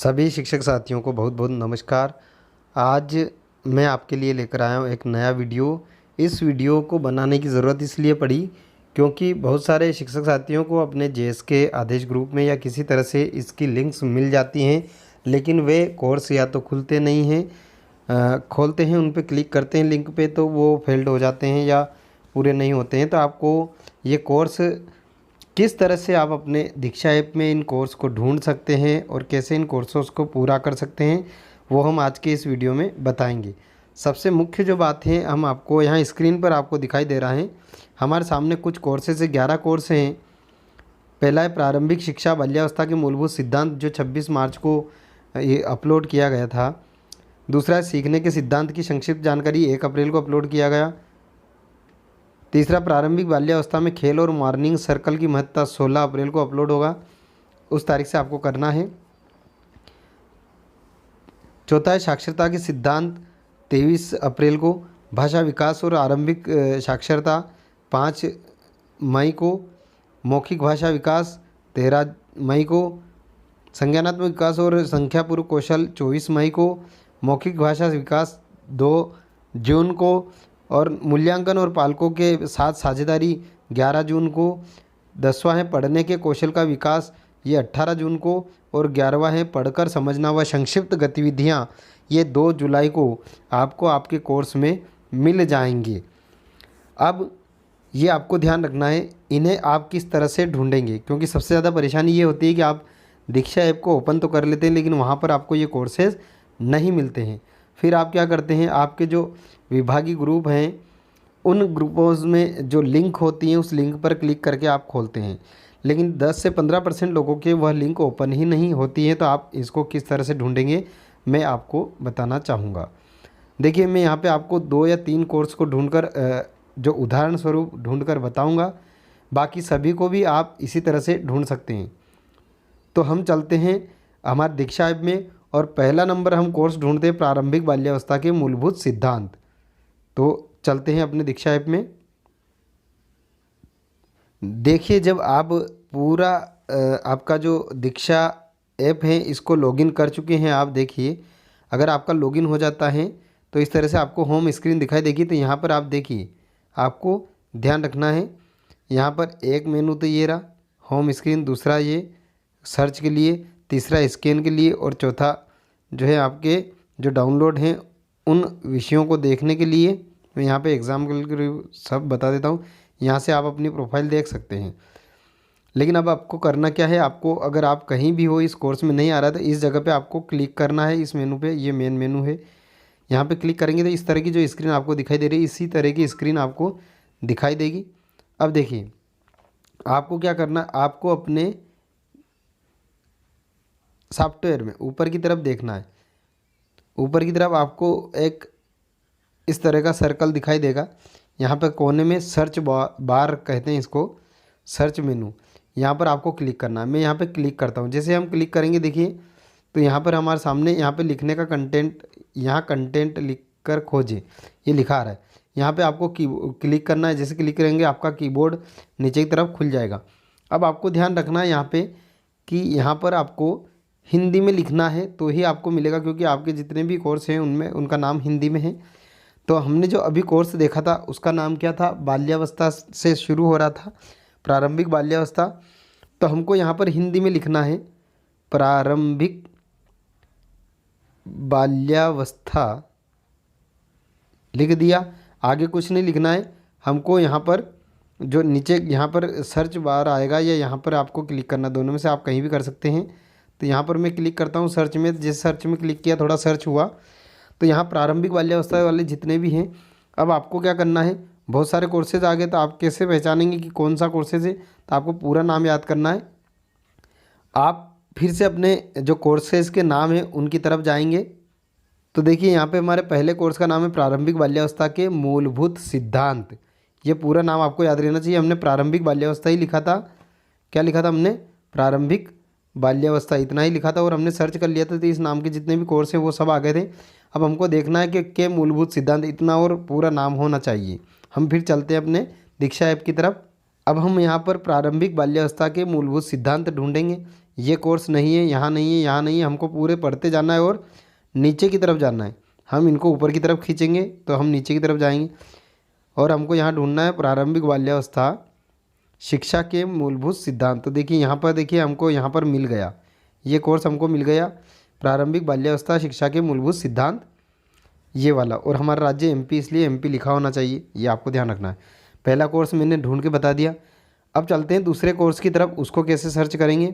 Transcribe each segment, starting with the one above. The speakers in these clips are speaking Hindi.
सभी शिक्षक साथियों को बहुत बहुत नमस्कार। आज मैं आपके लिए लेकर आया हूँ एक नया वीडियो। इस वीडियो को बनाने की ज़रूरत इसलिए पड़ी क्योंकि बहुत सारे शिक्षक साथियों को अपने जेएस के आदेश ग्रुप में या किसी तरह से इसकी लिंक्स मिल जाती हैं, लेकिन वे कोर्स या तो खुलते नहीं हैं, खोलते हैं, उन पर क्लिक करते हैं लिंक पे तो वो फेल्ड हो जाते हैं या पूरे नहीं होते हैं। तो आपको ये कोर्स किस तरह से आप अपने दीक्षा ऐप में इन कोर्स को ढूंढ सकते हैं और कैसे इन कोर्सों को पूरा कर सकते हैं, वो हम आज के इस वीडियो में बताएंगे। सबसे मुख्य जो बात है, हम आपको यहाँ स्क्रीन पर आपको दिखाई दे रहा है, हमारे सामने कुछ कोर्सेज है, 11 कोर्स हैं। पहला है प्रारंभिक शिक्षा बाल्यावस्था के मूलभूत सिद्धांत, जो 26 मार्च को ये अपलोड किया गया था। दूसरा है सीखने के सिद्धांत की संक्षिप्त जानकारी, 1 अप्रैल को अपलोड किया गया। तीसरा प्रारंभिक बाल्यावस्था में खेल और मॉर्निंग सर्कल की महत्ता, 16 अप्रैल को अपलोड होगा, उस तारीख से आपको करना है। चौथा है साक्षरता के सिद्धांत, 23 अप्रैल को। भाषा विकास और आरंभिक साक्षरता, 5 मई को। मौखिक भाषा विकास, 13 मई को। संज्ञानात्मक विकास और संख्यापूर्व कौशल, 24 मई को। मौखिक भाषा विकास, 2 जून को। और मूल्यांकन और पालकों के साथ साझेदारी, 11 जून को। 10वां है पढ़ने के कौशल का विकास, ये 18 जून को। और 11वां है पढ़कर समझना व संक्षिप्त गतिविधियाँ, ये 2 जुलाई को आपको आपके कोर्स में मिल जाएंगे। अब ये आपको ध्यान रखना है, इन्हें आप किस तरह से ढूंढेंगे, क्योंकि सबसे ज़्यादा परेशानी ये होती है कि आप दीक्षा ऐप को ओपन तो कर लेते हैं लेकिन वहाँ पर आपको ये कोर्सेज नहीं मिलते हैं। फिर आप क्या करते हैं, आपके जो विभागीय ग्रुप हैं उन ग्रुपों में जो लिंक होती हैं उस लिंक पर क्लिक करके आप खोलते हैं, लेकिन 10 से 15% लोगों के वह लिंक ओपन ही नहीं होती है। तो आप इसको किस तरह से ढूंढेंगे, मैं आपको बताना चाहूँगा। देखिए, मैं यहाँ पे आपको 2 या 3 कोर्स को ढूंढकर जो उदाहरण स्वरूप ढूंढकर बताऊँगा, बाकी सभी को भी आप इसी तरह से ढूंढ सकते हैं। तो हम चलते हैं हमारे दीक्षा ऐप में और पहला नंबर हम कोर्स ढूंढते हैं प्रारंभिक बाल्यावस्था के मूलभूत सिद्धांत। तो चलते हैं अपने दीक्षा ऐप में। देखिए, जब आप पूरा आपका जो दीक्षा ऐप है इसको लॉगिन कर चुके हैं आप, देखिए अगर आपका लॉगिन हो जाता है तो इस तरह से आपको होम स्क्रीन दिखाई देगी। तो यहाँ पर आप देखिए, आपको ध्यान रखना है, यहाँ पर एक मेनू तो ये रहा होम स्क्रीन, दूसरा ये सर्च के लिए, तीसरा स्कैन के लिए, और चौथा जो है आपके जो डाउनलोड हैं उन विषयों को देखने के लिए। मैं यहाँ पे एग्जाम्पल के सब बता देता हूँ, यहाँ से आप अपनी प्रोफाइल देख सकते हैं। लेकिन अब आपको करना क्या है, आपको अगर आप कहीं भी हो इस कोर्स में नहीं आ रहा तो इस जगह पे आपको क्लिक करना है, इस मेनू पे, ये मेन मेनू है, यहाँ पे क्लिक करेंगे तो इस तरह की जो स्क्रीन आपको दिखाई दे रही है, इसी तरह की स्क्रीन आपको दिखाई देगी। अब देखिए, आपको क्या करना है, आपको अपने सॉफ्टवेयर में ऊपर की तरफ देखना है। ऊपर की तरफ आपको एक इस तरह का सर्कल दिखाई देगा, यहाँ पर कोने में सर्च बार कहते हैं इसको, सर्च मेनू, यहाँ पर आपको क्लिक करना है। मैं यहाँ पे क्लिक करता हूँ, जैसे हम क्लिक करेंगे देखिए तो यहाँ पर हमारे सामने यहाँ पे लिखने का कंटेंट, यहाँ कंटेंट लिख कर खोजें, ये लिखा आ रहा है। यहाँ पे आपको क्लिक करना है, जैसे क्लिक करेंगे आपका कीबोर्ड नीचे की तरफ खुल जाएगा। अब आपको ध्यान रखना है यहाँ पे कि यहाँ पर आपको हिंदी में लिखना है तो ही आपको मिलेगा, क्योंकि आपके जितने भी कोर्स हैं उनमें उनका नाम हिंदी में है। तो हमने जो अभी कोर्स देखा था उसका नाम क्या था, बाल्यावस्था से शुरू हो रहा था, प्रारंभिक बाल्यावस्था। तो हमको यहाँ पर हिंदी में लिखना है प्रारंभिक बाल्यावस्था, लिख दिया, आगे कुछ नहीं लिखना है हमको। यहाँ पर जो नीचे यहाँ पर सर्च बार आएगा या यहाँ पर आपको क्लिक करना, दोनों में से आप कहीं भी कर सकते हैं। तो यहाँ पर मैं क्लिक करता हूँ सर्च में, जिस सर्च में क्लिक किया थोड़ा सर्च हुआ तो यहाँ प्रारंभिक बाल्यावस्था वाले जितने भी हैं, अब आपको क्या करना है, बहुत सारे कोर्सेज आ गए तो आप कैसे पहचानेंगे कि कौन सा कोर्सेज है, तो आपको पूरा नाम याद करना है। आप फिर से अपने जो कोर्सेज के नाम हैं उनकी तरफ जाएंगे तो देखिए यहाँ पे हमारे पहले कोर्स का नाम है प्रारंभिक बाल्यावस्था के मूलभूत सिद्धांत। ये पूरा नाम आपको याद रहना चाहिए, हमने प्रारंभिक बाल्यावस्था ही लिखा था। क्या लिखा था हमने, प्रारंभिक बाल्यावस्था, इतना ही लिखा था और हमने सर्च कर लिया था तो इस नाम के जितने भी कोर्स हैं वो सब आ गए थे। अब हमको देखना है कि के मूलभूत सिद्धांत, इतना और पूरा नाम होना चाहिए। हम फिर चलते हैं अपने दीक्षा ऐप की तरफ। अब हम यहाँ पर प्रारंभिक बाल्यावस्था के मूलभूत सिद्धांत ढूंढेंगे। ये कोर्स नहीं है, यहाँ नहीं है, यहाँ नहीं है, हमको पूरे पढ़ते जाना है और नीचे की तरफ जाना है। हम इनको ऊपर की तरफ खींचेंगे तो हम नीचे की तरफ जाएंगे। और हमको यहाँ ढूंढना है प्रारंभिक बाल्यावस्था शिक्षा के मूलभूत सिद्धांत। तो देखिए यहाँ पर, देखिए हमको यहाँ पर मिल गया, ये कोर्स हमको मिल गया, प्रारंभिक बाल्यावस्था शिक्षा के मूलभूत सिद्धांत, ये वाला। और हमारा राज्य एमपी, इसलिए एमपी लिखा होना चाहिए, ये आपको ध्यान रखना है। पहला कोर्स मैंने ढूंढ के बता दिया। अब चलते हैं दूसरे कोर्स की तरफ, उसको कैसे सर्च करेंगे।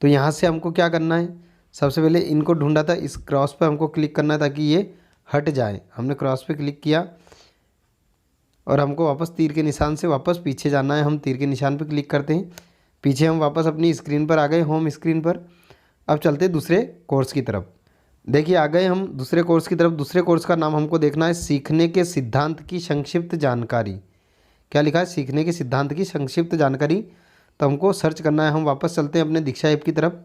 तो यहाँ से हमको क्या करना है, सबसे पहले इनको ढूंढा था, इस क्रॉस पर हमको क्लिक करना है ताकि ये हट जाए। हमने क्रॉस पे क्लिक किया और हमको वापस तीर के निशान से वापस पीछे जाना है। हम तीर के निशान पर क्लिक करते हैं, पीछे हम वापस अपनी स्क्रीन पर आ गए, होम स्क्रीन पर। अब चलते हैं दूसरे कोर्स की तरफ। देखिए आ गए हम दूसरे कोर्स की तरफ। दूसरे कोर्स का नाम हमको देखना है सीखने के सिद्धांत की संक्षिप्त जानकारी। क्या लिखा है, सीखने के सिद्धांत की संक्षिप्त जानकारी। तो हमको सर्च करना है। हम वापस चलते हैं अपने दीक्षा ऐप की तरफ।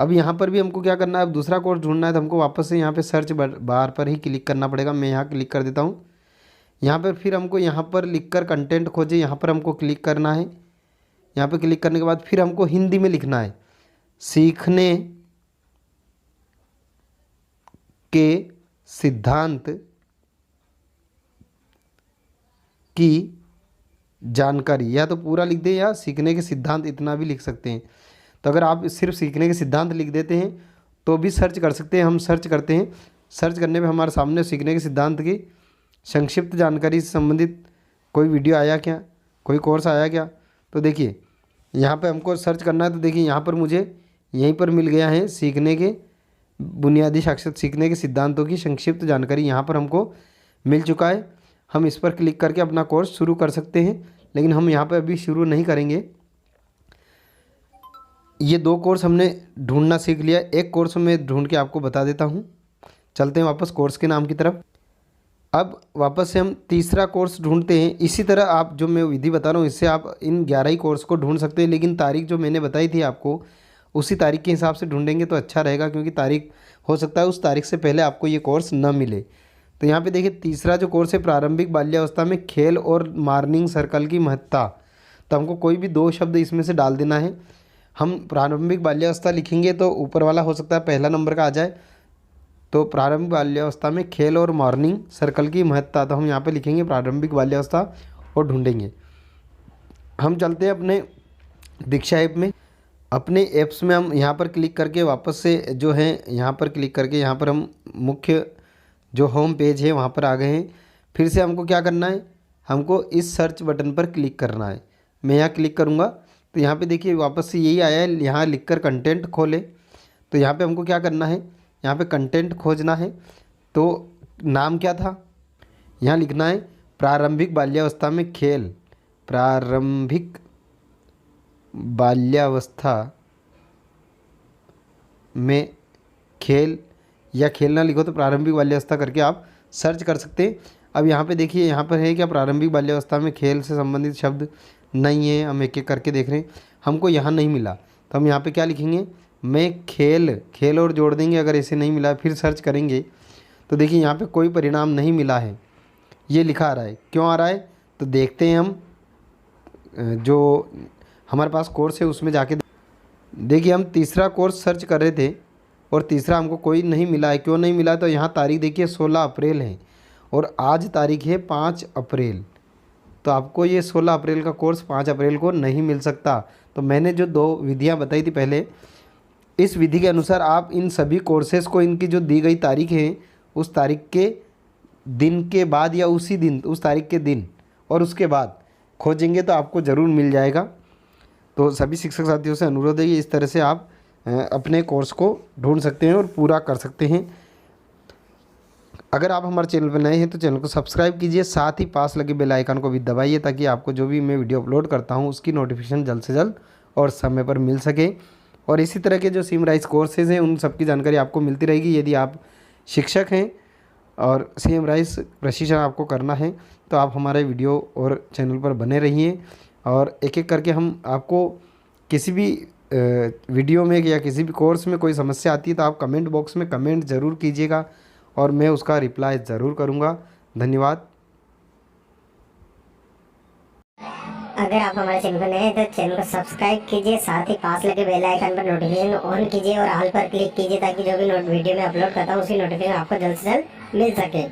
अब यहाँ पर भी हमको क्या करना है, अब दूसरा कोर्स ढूंढना है, तो हमको वापस से यहाँ पे सर्च बार पर ही क्लिक करना पड़ेगा। मैं यहाँ क्लिक कर देता हूँ। यहाँ पर फिर हमको यहाँ पर लिखकर कंटेंट खोजे, यहाँ पर हमको क्लिक करना है। यहाँ पर क्लिक करने के बाद फिर हमको हिंदी में लिखना है, सीखने के सिद्धांत की जानकारी, या तो पूरा लिख दें या सीखने के सिद्धांत इतना भी लिख सकते हैं। तो अगर आप सिर्फ सीखने के सिद्धांत लिख देते हैं तो भी सर्च कर सकते हैं। हम सर्च करते हैं, सर्च करने में हमारे सामने सीखने के सिद्धांत की संक्षिप्त जानकारी से संबंधित कोई वीडियो आया क्या, कोई कोर्स आया क्या। तो देखिए यहाँ पे हमको सर्च करना है। तो देखिए यहाँ पर मुझे यहीं पर मिल गया है, सीखने के बुनियादी साक्षर सीखने के सिद्धांतों की संक्षिप्त जानकारी यहाँ पर हमको मिल चुका है। हम इस पर क्लिक करके अपना कोर्स शुरू कर सकते हैं, लेकिन हम यहाँ पर अभी शुरू नहीं करेंगे। ये दो कोर्स हमने ढूंढना सीख लिया। एक कोर्स मैं ढूंढ के आपको बता देता हूँ। चलते हैं वापस कोर्स के नाम की तरफ। अब वापस से हम तीसरा कोर्स ढूंढते हैं। इसी तरह आप जो मैं विधि बता रहा हूँ, इससे आप इन 11 ही कोर्स को ढूंढ सकते हैं, लेकिन तारीख जो मैंने बताई थी आपको, उसी तारीख के हिसाब से ढूंढेंगे तो अच्छा रहेगा, क्योंकि तारीख हो सकता है उस तारीख से पहले आपको ये कोर्स न मिले। तो यहाँ पे देखिए तीसरा जो कोर्स है, प्रारंभिक बाल्यावस्था में खेल और मॉर्निंग सर्कल की महत्ता। तो हमको कोई भी दो शब्द इसमें से डाल देना है। हम प्रारंभिक बाल्यावस्था लिखेंगे तो ऊपर वाला हो सकता है पहला नंबर का आ जाए। तो प्रारंभिक बाल्यावस्था में खेल और मॉर्निंग सर्कल की महत्ता, तो हम यहाँ पे लिखेंगे प्रारंभिक बाल्यावस्था और ढूंढेंगे। हम चलते हैं अपने दीक्षा ऐप में। अपने ऐप्स में हम यहाँ पर क्लिक करके वापस से जो है यहाँ पर क्लिक करके यहाँ पर हम मुख्य जो होम पेज है वहाँ पर आ गए हैं। फिर से हमको क्या करना है, हमको इस सर्च बटन पर क्लिक करना है। मैं यहाँ क्लिक करूँगा तो यहाँ पे देखिए वापस से यही आया है, यहाँ लिखकर कंटेंट खोले। तो यहाँ पे हमको क्या करना है, यहाँ पे कंटेंट खोजना है। तो नाम क्या था, यहाँ लिखना है प्रारंभिक बाल्यावस्था में खेल, प्रारंभिक बाल्यावस्था में खेल, या खेलना लिखो तो प्रारंभिक बाल्यावस्था करके आप सर्च कर सकते हैं। अब यहाँ पे देखिए यहाँ पर है क्या, प्रारंभिक बाल्यावस्था में खेल से संबंधित शब्द नहीं है। हम एक एक करके देख रहे हैं, हमको यहाँ नहीं मिला। तो हम यहाँ पे क्या लिखेंगे, मैं खेल और जोड़ देंगे। अगर ऐसे नहीं मिला फिर सर्च करेंगे तो देखिए यहाँ पे कोई परिणाम नहीं मिला है, ये लिखा आ रहा है। क्यों आ रहा है, तो देखते हैं हम जो हमारे पास कोर्स है उसमें जाके। देखिए हम तीसरा कोर्स सर्च कर रहे थे और तीसरा हमको कोई नहीं मिला है। क्यों नहीं मिला, तो यहाँ तारीख देखिए 16 अप्रैल है और आज तारीख है 5 अप्रैल। तो आपको ये 16 अप्रैल का कोर्स 5 अप्रैल को नहीं मिल सकता। तो मैंने जो दो विधियाँ बताई थी पहले, इस विधि के अनुसार आप इन सभी कोर्सेज़ को इनकी जो दी गई तारीख है उस तारीख के दिन के बाद या उसी दिन, उस तारीख के दिन और उसके बाद खोजेंगे तो आपको ज़रूर मिल जाएगा। तो सभी शिक्षक साथियों से अनुरोध है कि इस तरह से आप अपने कोर्स को ढूंढ सकते हैं और पूरा कर सकते हैं। अगर आप हमारे चैनल पर नए हैं तो चैनल को सब्सक्राइब कीजिए, साथ ही पास लगे बेल आइकन को भी दबाइए, ताकि आपको जो भी मैं वीडियो अपलोड करता हूं उसकी नोटिफिकेशन जल्द से जल्द और समय पर मिल सके। और इसी तरह के जो सिमराइज कोर्सेज़ हैं उन सब की जानकारी आपको मिलती रहेगी। यदि आप शिक्षक हैं और सिमराइज प्रशिक्षण आपको करना है तो आप हमारे वीडियो और चैनल पर बने रहिए। और एक एक करके हम आपको किसी भी वीडियो में या किसी भी कोर्स में कोई समस्या आती है तो आप कमेंट बॉक्स में कमेंट ज़रूर कीजिएगा और मैं उसका रिप्लाई ज़रूर करूँगा। धन्यवाद। अगर आप हमारे चैनल पर नए हैं तो चैनल को सब्सक्राइब कीजिए, साथ ही पास लगे बेल आइकन पर नोटिफिकेशन ऑन कीजिए और ऑल पर क्लिक कीजिए ताकि जो भी वीडियो में अपलोड करता हूँ उसकी नोटिफिकेशन आपको जल्द से जल्द मिल सके।